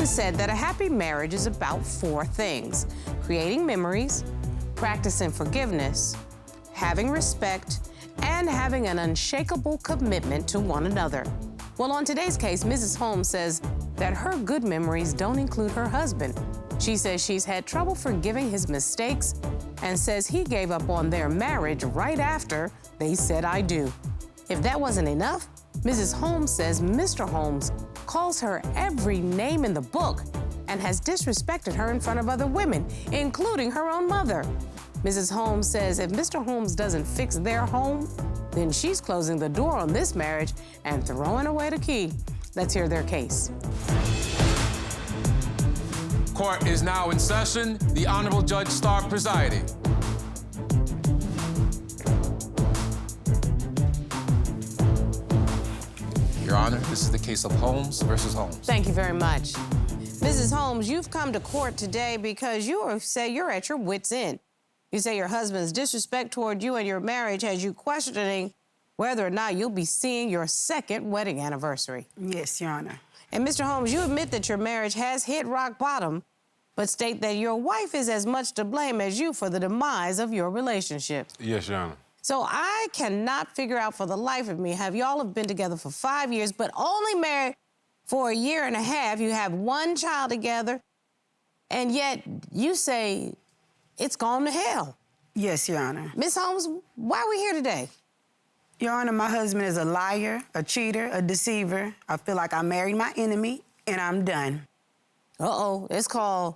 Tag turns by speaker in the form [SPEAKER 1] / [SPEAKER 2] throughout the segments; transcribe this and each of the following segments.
[SPEAKER 1] been said that a happy marriage is about 4 things: creating memories, practicing forgiveness, having respect, and having an unshakable commitment to one another. Well, on today's case, Mrs. Holmes says that her good memories don't include her husband. She says she's had trouble forgiving his mistakes and says he gave up on their marriage right after they said "I do." If that wasn't enough, Mrs. Holmes says Mr. Holmes calls her every name in the book and has disrespected her in front of other women, including her own mother. Mrs. Holmes says if Mr. Holmes doesn't fix their home, then she's closing the door on this marriage and throwing away the key. Let's hear their case.
[SPEAKER 2] Court is now in session. The Honorable Judge Starr presiding. Your Honor, this is the case of Holmes versus Holmes.
[SPEAKER 1] Thank you very much. Mrs. Holmes, you've come to court today because you say you're at your wit's end. You say your husband's disrespect toward you and your marriage has you questioning whether or not you'll be seeing your 2nd wedding anniversary.
[SPEAKER 3] Yes, Your Honor.
[SPEAKER 1] And Mr. Holmes, you admit that your marriage has hit rock bottom, but state that your wife is as much to blame as you for the demise of your relationship.
[SPEAKER 4] Yes, Your Honor.
[SPEAKER 1] So I cannot figure out for the life of me, y'all have been together for 5 years, but only married for a year and a half. You have 1 child together, and yet you say it's gone to hell.
[SPEAKER 3] Yes, Your Honor.
[SPEAKER 1] Miss Holmes, why are we here today?
[SPEAKER 3] Your Honor, my husband is a liar, a cheater, a deceiver. I feel like I married my enemy, and I'm done.
[SPEAKER 1] Uh-oh, it's called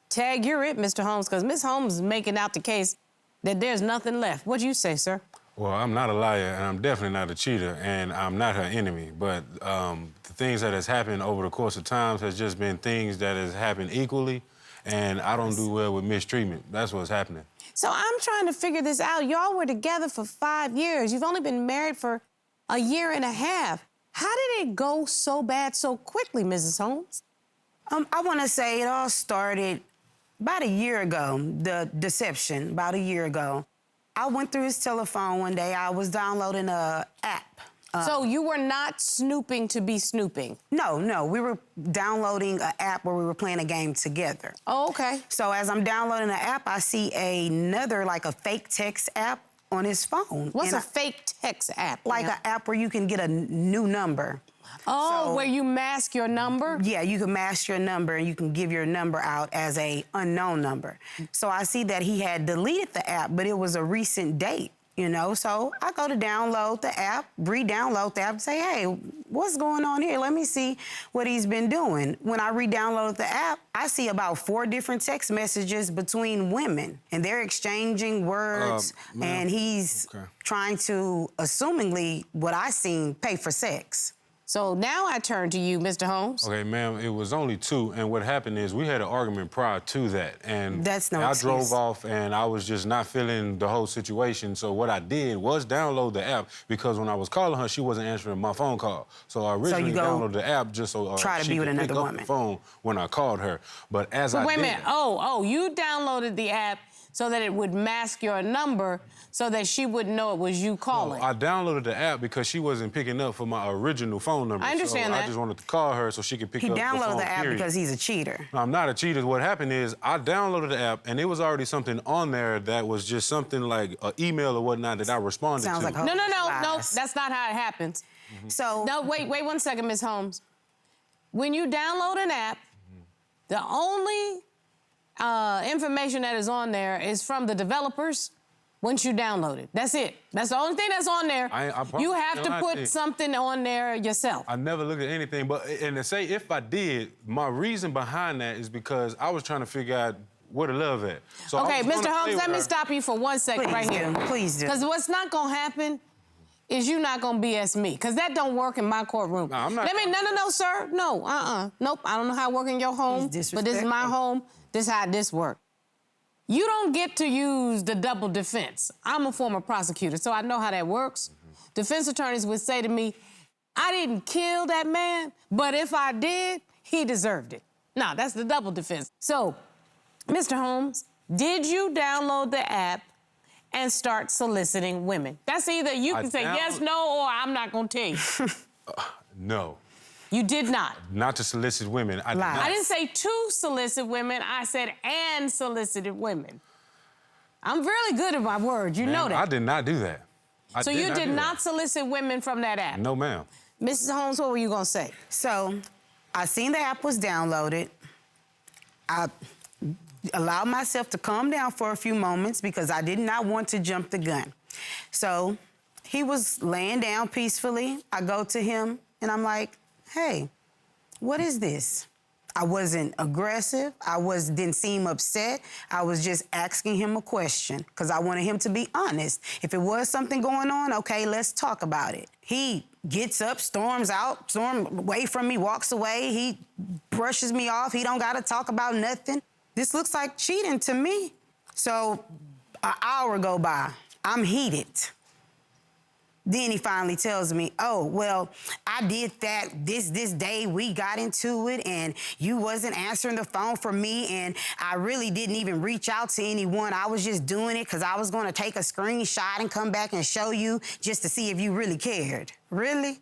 [SPEAKER 1] Tag You're It, Mr. Holmes, because Miss Holmes is making out the case that there's nothing left. What do you say, sir?
[SPEAKER 4] Well, I'm not a liar, and I'm definitely not a cheater, and I'm not her enemy. But the things that has happened over the course of times has just been things that has happened equally, and I don't do well with mistreatment. That's what's happening.
[SPEAKER 1] So I'm trying to figure this out. Y'all were together for 5 years. You've only been married for a year and a half. How did it go so bad so quickly, Mrs. Holmes?
[SPEAKER 3] I want to say it all started about a year ago, the deception, about a year ago. I went through his telephone one day. I was downloading an app.
[SPEAKER 1] So you were not snooping to be snooping?
[SPEAKER 3] No. We were downloading an app where we were playing a game together.
[SPEAKER 1] Oh, okay.
[SPEAKER 3] So as I'm downloading the app, I see another, like a fake text app on his phone.
[SPEAKER 1] What's a fake text app?
[SPEAKER 3] Like an app where you can get a new number.
[SPEAKER 1] Oh, where you mask your number?
[SPEAKER 3] Yeah, you can mask your number and you can give your number out as a unknown number. So I see that he had deleted the app, but it was a recent date, you know? So I go to download the app, re-download the app, and say, hey, what's going on here? Let me see what he's been doing. When I re-download the app, I see about 4 different text messages between women, and they're exchanging words, and he's trying to, assumingly, what I seen, pay for sex.
[SPEAKER 1] So now I turn to you, Mr. Holmes.
[SPEAKER 4] Okay, ma'am, it was only 2, and what happened is we had an argument prior to that, and
[SPEAKER 3] That's no
[SPEAKER 4] I
[SPEAKER 3] excuse.
[SPEAKER 4] drove off, and I was just not feeling the whole situation, so what I did was download the app, because when I was calling her, she wasn't answering my phone call. So I originally
[SPEAKER 3] go
[SPEAKER 4] downloaded the app just so
[SPEAKER 3] try to
[SPEAKER 4] she
[SPEAKER 3] be with
[SPEAKER 4] could pick
[SPEAKER 3] another
[SPEAKER 4] up
[SPEAKER 3] woman.
[SPEAKER 4] the phone when I called her, but as I
[SPEAKER 1] Wait a
[SPEAKER 4] did...
[SPEAKER 1] minute. Oh, you downloaded the app so that it would mask your number so that she wouldn't know it was you calling.
[SPEAKER 4] I downloaded the app because she wasn't picking up for my original phone number.
[SPEAKER 1] I understand
[SPEAKER 4] so
[SPEAKER 1] that.
[SPEAKER 4] I just wanted to call her so she could pick
[SPEAKER 3] He
[SPEAKER 4] up the phone,
[SPEAKER 3] downloaded the app
[SPEAKER 4] period.
[SPEAKER 3] because he's a cheater.
[SPEAKER 4] No, I'm not a cheater. What happened is I downloaded the app, and there was already something on there that was just something like an email or whatnot that I responded
[SPEAKER 3] Sounds
[SPEAKER 4] to.
[SPEAKER 3] like
[SPEAKER 1] No, that's not how it happens.
[SPEAKER 3] So
[SPEAKER 1] No, wait 1 second, Ms. Holmes. When you download an app, the only information that is on there is from the developers once you download it. That's it. That's the only thing that's on there. You have to put something on there yourself.
[SPEAKER 4] I never looked at anything, and to say if I did, my reason behind that is because I was trying to figure out where the love at. So
[SPEAKER 1] Okay, Mr. Holmes, let me stop you for 1 second right here.
[SPEAKER 3] Please do.
[SPEAKER 1] Because what's not gonna happen is you not gonna BS me, because that don't work in my courtroom.
[SPEAKER 4] No, I'm not.
[SPEAKER 1] No, sir. No, Nope, I don't know how it work in your home,
[SPEAKER 3] He's
[SPEAKER 1] but this is my home. This is how this works. You don't get to use the double defense. I'm a former prosecutor, so I know how that works. Defense attorneys would say to me, I didn't kill that man, but if I did, he deserved it. No, that's the double defense. So, Mr. Holmes, did you download the app and start soliciting women? That's either you can say yes, no, or I'm not gonna tell you.
[SPEAKER 4] No.
[SPEAKER 1] You did not.
[SPEAKER 4] Not to solicit women. I did not.
[SPEAKER 1] I didn't say to solicit women. I said and solicited women. I'm really good at my words. You know that.
[SPEAKER 4] I did not do that.
[SPEAKER 1] So you did not solicit women from that app?
[SPEAKER 4] No, ma'am.
[SPEAKER 1] Mrs. Holmes, what were you gonna say?
[SPEAKER 3] So I seen the app was downloaded. I allowed myself to calm down for a few moments because I did not want to jump the gun. So he was laying down peacefully. I go to him and I'm like, hey, what is this? I wasn't aggressive. Didn't seem upset. I was just asking him a question because I wanted him to be honest. If it was something going on, okay, let's talk about it. He gets up, storms away from me, walks away. He brushes me off. He don't got to talk about nothing. This looks like cheating to me. So an hour go by. I'm heated. Then he finally tells me, oh, well, I did that this day. We got into it, and you wasn't answering the phone for me, and I really didn't even reach out to anyone. I was just doing it because I was going to take a screenshot and come back and show you just to see if you really cared. Really?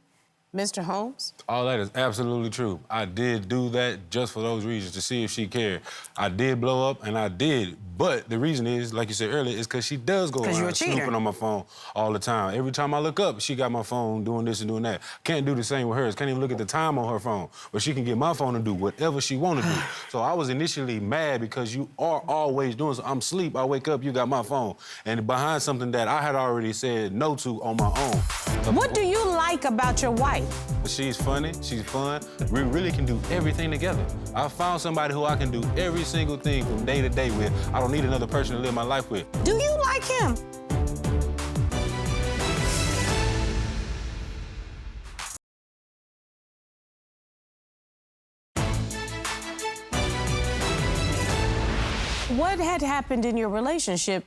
[SPEAKER 1] Mr. Holmes?
[SPEAKER 4] All that is absolutely true. I did do that just for those reasons, to see if she cared. I did blow up, and I did. But the reason is, like you said earlier, is because she does go around snooping on my phone all the time. Every time I look up, she got my phone doing this and doing that. Can't do the same with hers. Can't even look at the time on her phone. But she can get my phone and do whatever she want to do. So I was initially mad because you are always doing so. I'm asleep, I wake up, you got my phone. And behind something that I had already said no to on my own.
[SPEAKER 1] What do you like about your wife?
[SPEAKER 4] She's funny, she's fun. We really can do everything together. I found somebody who I can do every single thing from day to day with. I don't need another person to live my life with.
[SPEAKER 1] Do you like him? What had happened in your relationship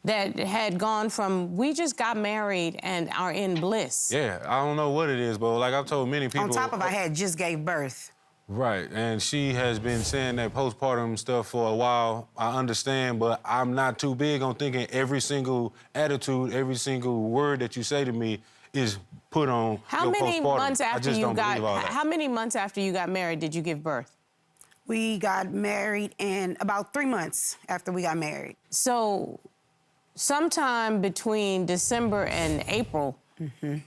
[SPEAKER 1] that had gone from we just got married and are in bliss?
[SPEAKER 4] Yeah, I don't know what it is, but like I've told many people...
[SPEAKER 3] On top of I had just gave birth.
[SPEAKER 4] Right, and she has been saying that postpartum stuff for a while. I understand, but I'm not too big on thinking every single attitude, every single word that you say to me is put on
[SPEAKER 1] How
[SPEAKER 4] your
[SPEAKER 1] many
[SPEAKER 4] postpartum.
[SPEAKER 1] months after
[SPEAKER 4] I just
[SPEAKER 1] you
[SPEAKER 4] don't
[SPEAKER 1] got?
[SPEAKER 4] believe all that.
[SPEAKER 1] How many months after you got married did you give birth?
[SPEAKER 3] We got married in about 3 months after we got married.
[SPEAKER 1] So, sometime between December and April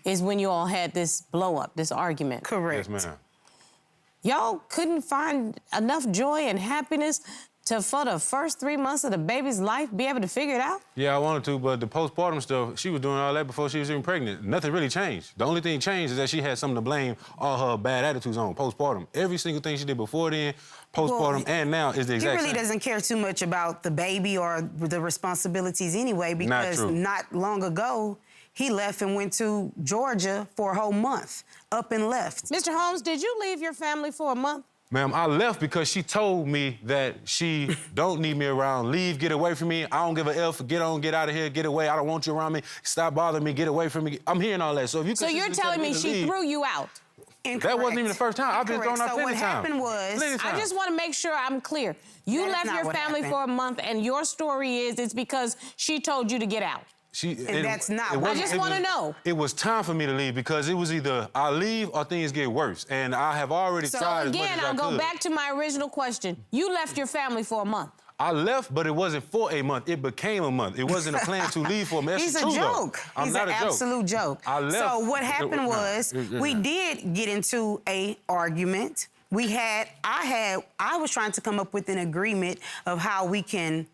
[SPEAKER 1] is when you all had this blow up, this argument.
[SPEAKER 3] Correct.
[SPEAKER 4] Yes, ma'am.
[SPEAKER 1] Y'all couldn't find enough joy and happiness to, for the first 3 months of the baby's life, be able to figure it out?
[SPEAKER 4] Yeah, I wanted to, but the postpartum stuff, she was doing all that before she was even pregnant. Nothing really changed. The only thing changed is that she had something to blame all her bad attitudes on, postpartum. Every single thing she did before then, postpartum, and now is the exact same.
[SPEAKER 3] He really doesn't care too much about the baby or the responsibilities anyway, because not long ago, he left and went to Georgia for a whole month, up and left.
[SPEAKER 1] Mr. Holmes, did you leave your family for a month?
[SPEAKER 4] Ma'am, I left because she told me that she don't need me around. Leave, get away from me. I don't give a F. Get on, get out of here, get away. I don't want you around me. Stop bothering me, get away from me. I'm hearing all that. So if you
[SPEAKER 1] So you're telling me she threw you out?
[SPEAKER 3] Incorrect.
[SPEAKER 4] That wasn't even the first time. I've been thrown out plenty of times.
[SPEAKER 3] So what happened was...
[SPEAKER 1] I just want to make sure I'm clear. You left your family for a month, and your story is it's because she told you to get out.
[SPEAKER 3] That's not what...
[SPEAKER 1] I just want to know.
[SPEAKER 4] It was time for me to leave because it was either I leave or things get worse. And I have already tried as much as I could.
[SPEAKER 1] So again, I'll go back to my original question. You left your family for a month.
[SPEAKER 4] I left, but it wasn't for a month. It became a month. It wasn't a plan to leave for a month.
[SPEAKER 3] He's a joke.
[SPEAKER 4] He's an
[SPEAKER 3] absolute joke.
[SPEAKER 4] I left.
[SPEAKER 3] So what happened was we did get into a argument. I was trying to come up with an agreement of how we can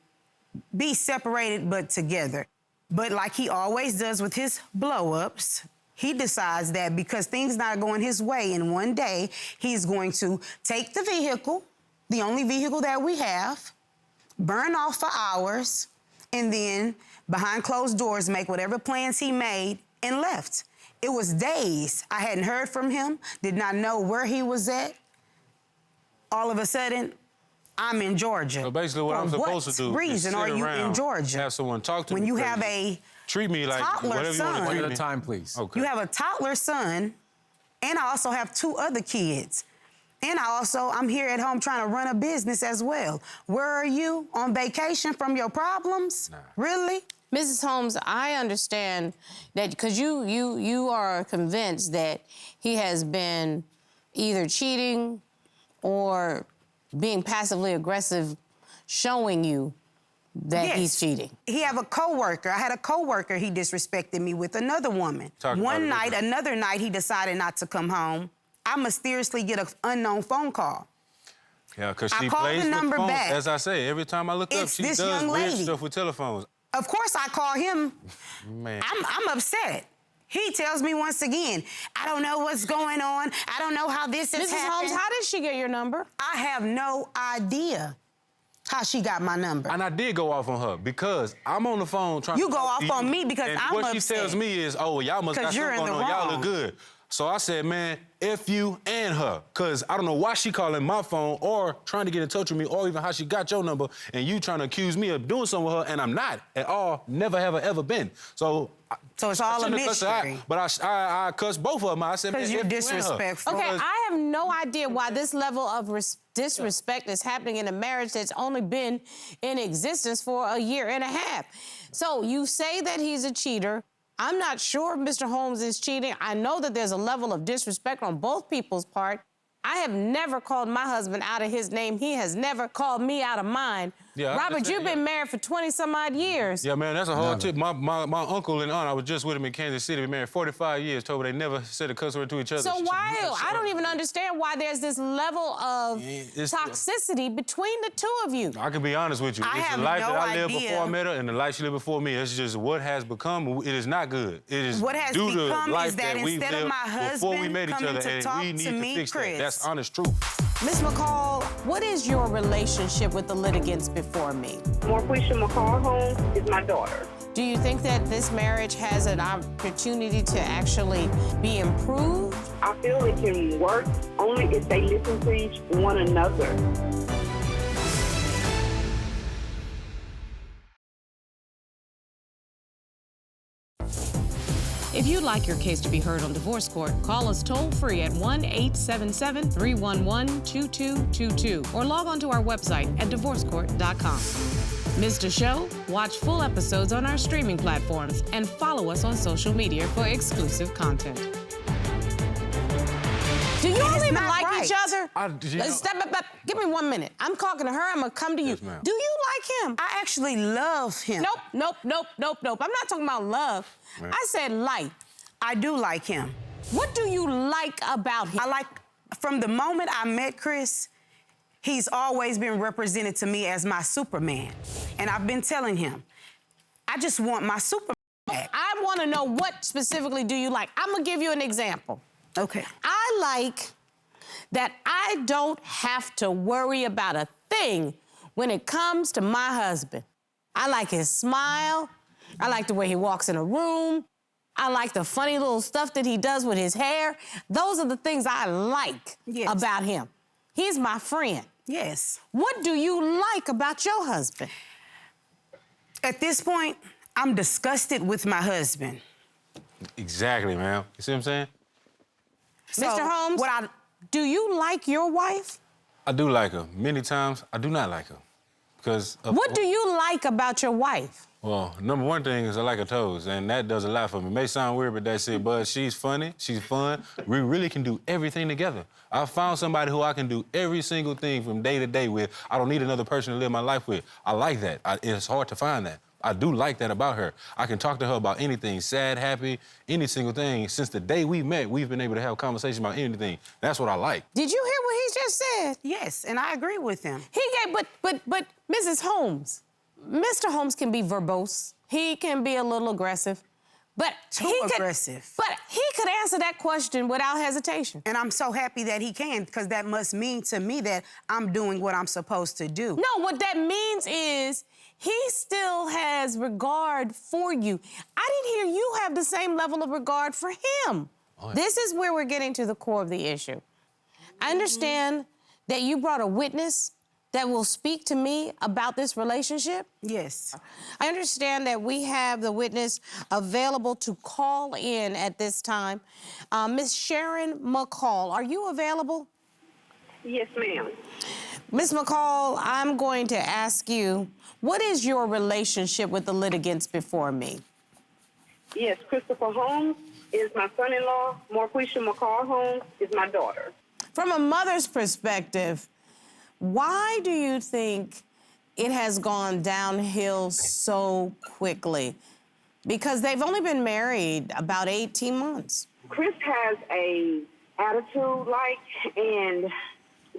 [SPEAKER 3] be separated but together. But like he always does with his blow-ups, he decides that because things not going his way in one day, he's going to take the vehicle, the only vehicle that we have, burn off for hours, and then behind closed doors make whatever plans he made and left. It was days. I hadn't heard from him, did not know where he was at. All of a sudden, I'm in Georgia.
[SPEAKER 4] So basically what I'm supposed to do
[SPEAKER 3] is reason are you in Georgia?
[SPEAKER 4] Have someone talk to me.
[SPEAKER 3] When you have a
[SPEAKER 4] treat me like whatever you want to treat me.
[SPEAKER 2] One at a time, please.
[SPEAKER 4] Okay.
[SPEAKER 3] You have a toddler son, and I also have 2 other kids. And I'm here at home trying to run a business as well. Where are you? On vacation from your problems?
[SPEAKER 4] Nah.
[SPEAKER 3] Really?
[SPEAKER 1] Mrs. Holmes, I understand that because you are convinced that he has been either cheating or being passively aggressive, showing you that
[SPEAKER 3] Yes.
[SPEAKER 1] he's cheating?
[SPEAKER 3] He have a coworker. I had a coworker he disrespected me with another woman. One night, another night, he decided not to come home. I mysteriously get an unknown phone call.
[SPEAKER 4] Yeah, because
[SPEAKER 3] I
[SPEAKER 4] she
[SPEAKER 3] called
[SPEAKER 4] plays
[SPEAKER 3] the
[SPEAKER 4] with
[SPEAKER 3] number
[SPEAKER 4] phones.
[SPEAKER 3] back.
[SPEAKER 4] As I say, every time I look up,
[SPEAKER 3] It's
[SPEAKER 4] she
[SPEAKER 3] this
[SPEAKER 4] does
[SPEAKER 3] young
[SPEAKER 4] weird
[SPEAKER 3] lady.
[SPEAKER 4] stuff with telephones.
[SPEAKER 3] Of course, I call him.
[SPEAKER 4] Man.
[SPEAKER 3] I'm upset. He tells me once again, I don't know what's going on. I don't know how this has
[SPEAKER 1] Mrs.
[SPEAKER 3] happened.
[SPEAKER 1] Holmes, how did she get your number?
[SPEAKER 3] I have no idea how she got my number.
[SPEAKER 4] And I did go off on her because I'm on the phone trying
[SPEAKER 3] You
[SPEAKER 4] to
[SPEAKER 3] go
[SPEAKER 4] talk
[SPEAKER 3] off
[SPEAKER 4] to
[SPEAKER 3] on
[SPEAKER 4] you,
[SPEAKER 3] me because
[SPEAKER 4] and
[SPEAKER 3] I'm
[SPEAKER 4] what
[SPEAKER 3] upset.
[SPEAKER 4] she tells me is, oh, y'all must got
[SPEAKER 3] 'Cause you're
[SPEAKER 4] something
[SPEAKER 3] in
[SPEAKER 4] going
[SPEAKER 3] the
[SPEAKER 4] on. Y'all
[SPEAKER 3] wrong.
[SPEAKER 4] look good. So I said, man, F you and her. Because I don't know why she calling my phone or trying to get in touch with me or even how she got your number and you trying to accuse me of doing something with her and I'm not at all, never have I ever been. So
[SPEAKER 3] it's all a
[SPEAKER 4] shouldn't have cussed her out,
[SPEAKER 3] mystery.
[SPEAKER 4] but I cussed both of them. I said, man,
[SPEAKER 3] Because you're
[SPEAKER 4] F you and her.
[SPEAKER 3] disrespectful.
[SPEAKER 1] Okay, I have no idea why this level of disrespect is happening in a marriage that's only been in existence for a year and a half. So you say that he's a cheater. I'm not sure Mr. Holmes is cheating. I know that there's a level of disrespect on both people's part. I have never called my husband out of his name. He has never called me out of mine.
[SPEAKER 4] Yeah,
[SPEAKER 1] Robert, you've been married for 20-some-odd years.
[SPEAKER 4] Yeah, man, that's a hard tip. My uncle and aunt, I was just with him in Kansas City. Been married 45 years. Told me they never said a cuss word to each other.
[SPEAKER 1] So why? I don't even understand why there's this level of
[SPEAKER 4] It's-
[SPEAKER 1] toxicity between the two of you.
[SPEAKER 4] I can be honest with you.
[SPEAKER 3] I
[SPEAKER 4] It's
[SPEAKER 3] have
[SPEAKER 4] the life
[SPEAKER 3] no
[SPEAKER 4] that I lived
[SPEAKER 3] idea.
[SPEAKER 4] before I met her and the life she lived before me. It's just what has become. It is not good. It is
[SPEAKER 3] What has
[SPEAKER 4] due to
[SPEAKER 3] become
[SPEAKER 4] life
[SPEAKER 3] is that
[SPEAKER 4] we
[SPEAKER 3] instead of
[SPEAKER 4] lived
[SPEAKER 3] my
[SPEAKER 4] before we
[SPEAKER 3] husband
[SPEAKER 4] met each
[SPEAKER 3] coming
[SPEAKER 4] other,
[SPEAKER 3] to
[SPEAKER 4] and
[SPEAKER 3] talk
[SPEAKER 4] we need
[SPEAKER 3] to me,
[SPEAKER 4] fix that.
[SPEAKER 3] Chris.
[SPEAKER 4] That's honest truth.
[SPEAKER 1] Ms. McCall, what is your relationship with the litigants before me?
[SPEAKER 5] Marquisha Holmes is my daughter.
[SPEAKER 1] Do you think that this marriage has an opportunity to actually be improved?
[SPEAKER 5] I feel it can work only if they listen to each one another.
[SPEAKER 1] If you'd like your case to be heard on divorce court, call us toll-free at 1-877-311-2222 or log on to our website at divorcecourt.com. Missed a show? Watch full episodes on our streaming platforms and follow us on social media for exclusive content. Do you all even
[SPEAKER 3] not
[SPEAKER 1] like
[SPEAKER 3] right.
[SPEAKER 1] each other? Step up. Give me 1 minute. I'm talking to her. I'm going to come to you.
[SPEAKER 4] Yes, ma'am.
[SPEAKER 1] Do you like him?
[SPEAKER 3] I actually love him.
[SPEAKER 1] Nope. I'm not talking about love.
[SPEAKER 4] Right.
[SPEAKER 1] I said like.
[SPEAKER 3] I do like him.
[SPEAKER 1] What do you like about him?
[SPEAKER 3] I like, from the moment I met Chris, he's always been represented to me as my Superman. And I've been telling him, I just want my Superman back.
[SPEAKER 1] I want to know what specifically do you like. I'm going to give you an example.
[SPEAKER 3] Okay.
[SPEAKER 1] I like that I don't have to worry about a thing when it comes to my husband. I like his smile. I like the way he walks in a room. I like the funny little stuff that he does with his hair. Those are the things I like about him. He's my friend.
[SPEAKER 3] Yes.
[SPEAKER 1] What do you like about your husband?
[SPEAKER 3] At this point, I'm disgusted with my husband.
[SPEAKER 4] Exactly, ma'am. You see what I'm saying?
[SPEAKER 3] So,
[SPEAKER 1] Mr. Holmes, do you like your wife?
[SPEAKER 4] I do like her. Many times, I do not like her. Because
[SPEAKER 1] What do you like about your wife?
[SPEAKER 4] Well, number one thing is I like her toes, and that does a lot for me. It may sound weird, but that's it. But she's funny, she's fun. We really can do everything together. I found somebody who I can do every single thing from day to day with. I don't need another person to live my life with. I like that. It's hard to find that. I do like that about her. I can talk to her about anything, sad, happy, any single thing. Since the day we met, we've been able to have conversations about anything. That's what I like.
[SPEAKER 1] Did you hear what he just said?
[SPEAKER 3] Yes, and I agree with him.
[SPEAKER 1] He gave, but Mrs. Holmes, Mr. Holmes can be verbose. He can be a little aggressive, but
[SPEAKER 3] aggressive.
[SPEAKER 1] But he could answer that question without hesitation.
[SPEAKER 3] And I'm so happy that he can, because that must mean to me that I'm doing what I'm supposed to do.
[SPEAKER 1] No, what that means is he still has regard for you. I didn't hear you have the same level of regard for him. Oh, yeah. This is where we're getting to the core of the issue. I understand that you brought a witness that will speak to me about this relationship.
[SPEAKER 3] Yes.
[SPEAKER 1] I understand that we have the witness available to call in at this time. Miss Sharon McCall, are you available?
[SPEAKER 5] Yes, ma'am.
[SPEAKER 1] Miss McCall, I'm going to ask you, what is your relationship with the litigants before me?
[SPEAKER 5] Yes, Christopher Holmes is my son-in-law. Marquisha Holmes is my daughter.
[SPEAKER 1] From a mother's perspective, why do you think it has gone downhill so quickly? Because they've only been married about 18 months.
[SPEAKER 5] Chris has a attitude and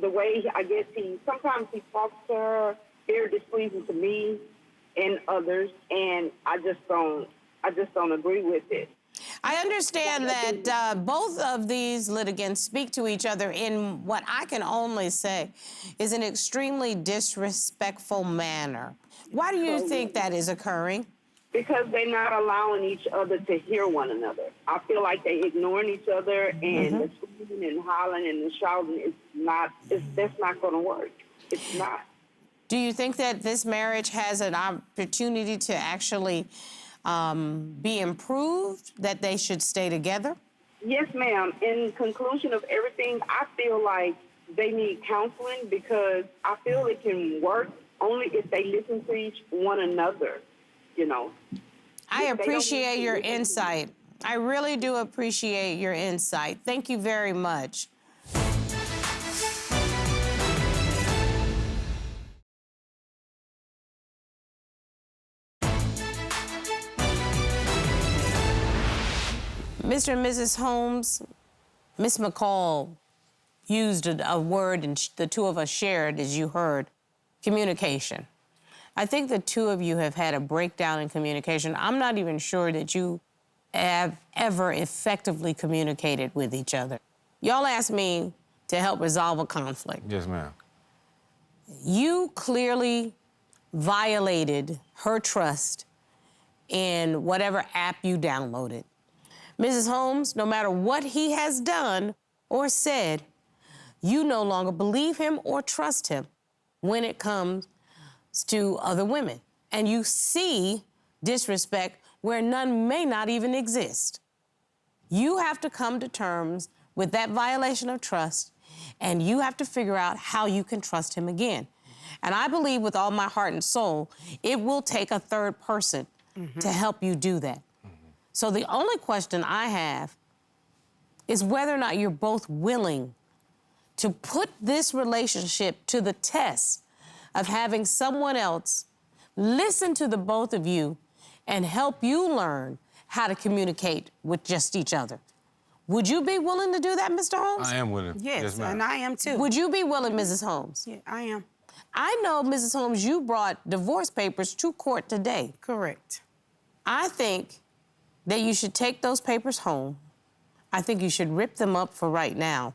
[SPEAKER 5] the way I guess sometimes he talks to her very displeasing to me and others, and I just don't agree with it.
[SPEAKER 1] I understand that both of these litigants speak to each other in what I can only say is an extremely disrespectful manner. Why do you think that is occurring?
[SPEAKER 5] Because they're not allowing each other to hear one another. I feel like they're ignoring each other, and the screaming and hollering and the shouting that's not going to work. It's not.
[SPEAKER 1] Do you think that this marriage has an opportunity to actually be improved, that they should stay together?
[SPEAKER 5] Yes, ma'am. In conclusion of everything, I feel like they need counseling because I feel it can work only if they listen to one another, you know.
[SPEAKER 1] I appreciate your insight. I really do appreciate your insight. Thank you very much. Mr. and Mrs. Holmes, Miss McCall used a word and the two of us shared, as you heard, communication. I think the two of you have had a breakdown in communication. I'm not even sure that you have ever effectively communicated with each other. Y'all asked me to help resolve a conflict.
[SPEAKER 4] Yes, ma'am.
[SPEAKER 1] You clearly violated her trust in whatever app you downloaded. Mrs. Holmes, no matter what he has done or said, you no longer believe him or trust him when it comes to other women. And you see disrespect where none may not even exist. You have to come to terms with that violation of trust, and you have to figure out how you can trust him again. And I believe with all my heart and soul, it will take a third person to help you do that. So the only question I have is whether or not you're both willing to put this relationship to the test of having someone else listen to the both of you and help you learn how to communicate with just each other. Would you be willing to do that, Mr. Holmes?
[SPEAKER 4] I am willing.
[SPEAKER 3] Yes,
[SPEAKER 4] ma'am.
[SPEAKER 3] and I am too.
[SPEAKER 1] Would you be willing, Mrs. Holmes?
[SPEAKER 3] Yeah, I am.
[SPEAKER 1] I know, Mrs. Holmes, you brought divorce papers to court today.
[SPEAKER 3] Correct.
[SPEAKER 1] I think that you should take those papers home. I think you should rip them up for right now.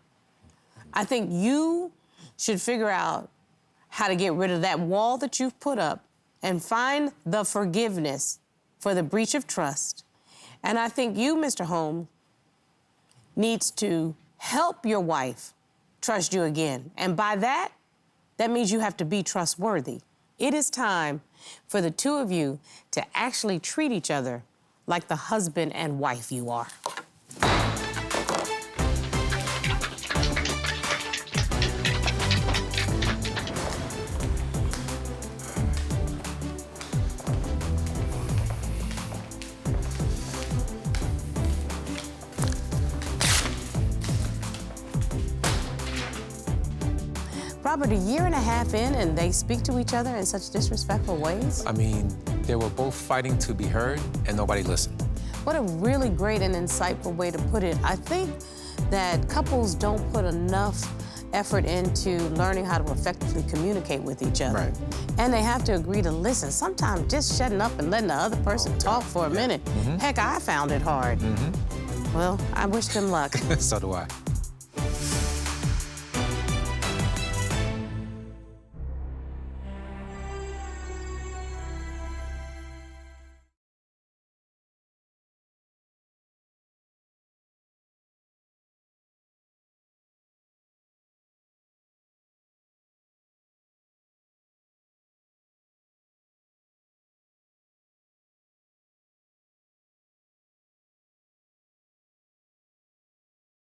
[SPEAKER 1] I think you should figure out how to get rid of that wall that you've put up and find the forgiveness for the breach of trust. And I think you, Mr. Holmes, needs to help your wife trust you again. And by that means you have to be trustworthy. It is time for the two of you to actually treat each other like the husband and wife you are. Robert, a year and a half in, and they speak to each other in such disrespectful ways?
[SPEAKER 6] I mean, they were both fighting to be heard, and nobody listened.
[SPEAKER 1] What a really great and insightful way to put it. I think that couples don't put enough effort into learning how to effectively communicate with each other.
[SPEAKER 6] Right.
[SPEAKER 1] And they have to agree to listen. Sometimes just shutting up and letting the other person talk for a minute. Heck, I found it hard. Well, I wish them luck.
[SPEAKER 6] So do I.